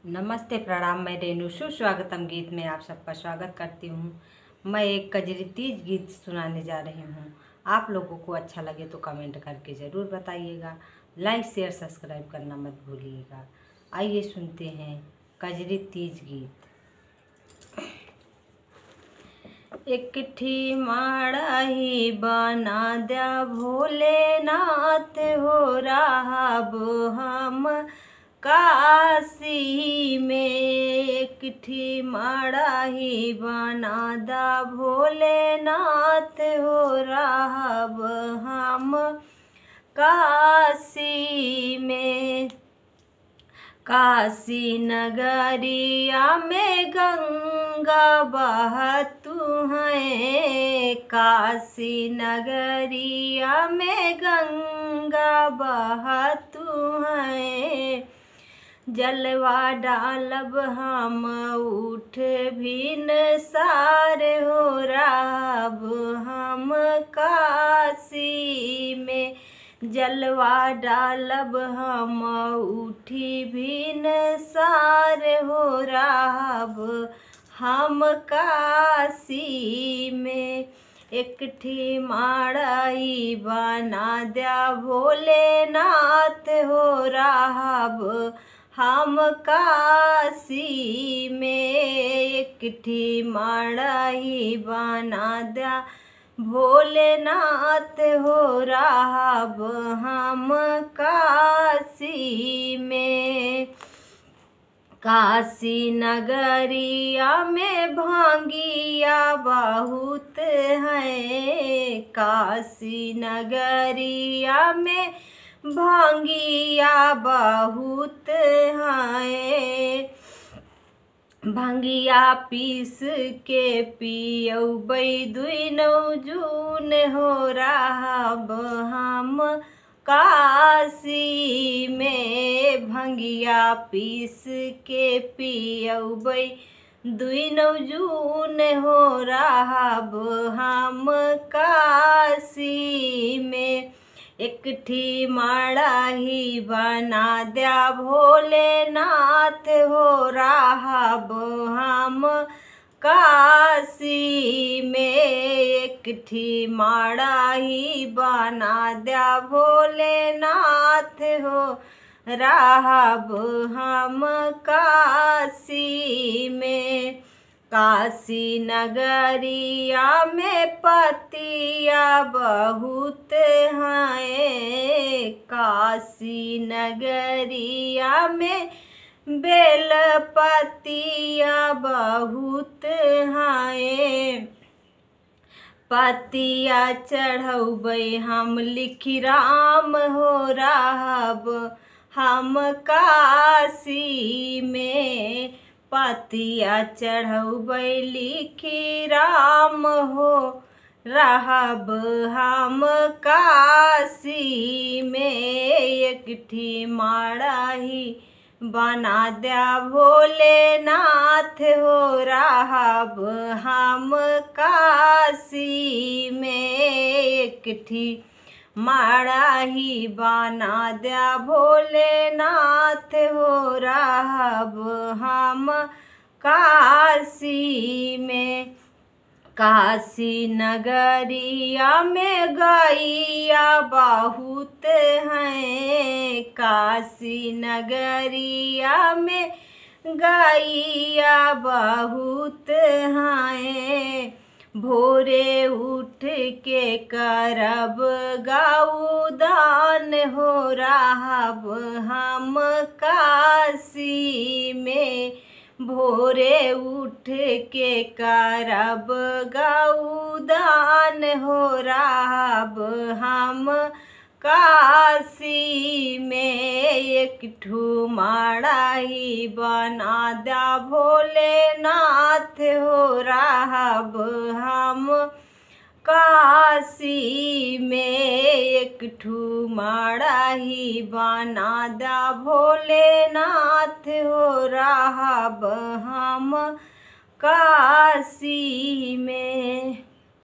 नमस्ते प्रणाम। मैं रेणु सुस्वागतम गीत में आप सबका स्वागत करती हूँ। मैं एक कजरी तीज गीत सुनाने जा रही हूँ। आप लोगों को अच्छा लगे तो कमेंट करके ज़रूर बताइएगा। लाइक शेयर सब्सक्राइब करना मत भूलिएगा। आइए सुनते हैं कजरी तीज गीत। एकठी माड़ाही बना द्या भोलेनाथ हो राहब हम काशी में। एकठी माड़ाही बना दा भोलेनाथ हो राहब हम काशी में। काशी नगरिया में गंगा बहतु है। काशी नगरिया में गंगा बहतु है। जलवा डालब हम उठ भिन सार हो राहब हम काशी में। जलवा डालब हम उठी भिन सार हो राहब हम काशी में। एकठी माड़ाही बना द्या भोलेनाथ हो राहब हम काशी में। एकठी माड़ाही बना द्या भोलेनाथ हो राहब हम काशी में। काशी नगरिया में भांगिया बहुत है। काशी नगरिया में भांगिया बहुत है। भंगिया पीस के पियबै दुइनौ जून हो राहब हम काशी में। भंगिया पीस के पियबै दुइनौ जून हो राहब हम काशी में। एकठी माड़ाही बना द्या भोलेनाथ हो राहब हम काशी में। एकठी माड़ाही बना द्या भोलेनाथ हो राहब हम काशी में। काशी नगरिया में पतिया बहुत हैं। काशी नगरिया में बेल पतिया बहुत हैं। पतिया चढ़ौबै हम लिखि राम हो राहब हम काशी में। पतिया चढ़ौबै लिखि राम हो राहब हम काशी में। एकठी माड़ाही बना द्या भोलेनाथ हो राहब हम काशी में। एकठी माड़ाही बना द्या भोलेनाथ हो राहब हम काशी में। काशी नगरिया में गैया बहुत हैं। काशी नगरिया में गैया बहुत हैं। भोरे उठ के करब गौदान हो राहब हम काशी में। भोरे उठ के करब गौदान हो राहब हम काशी में। एकठू माड़ाही बना द्या भोलेनाथ हो राहब हम काशी में। एकठू माड़ाही बना द्या भोलेनाथ हो राहब हम काशी में।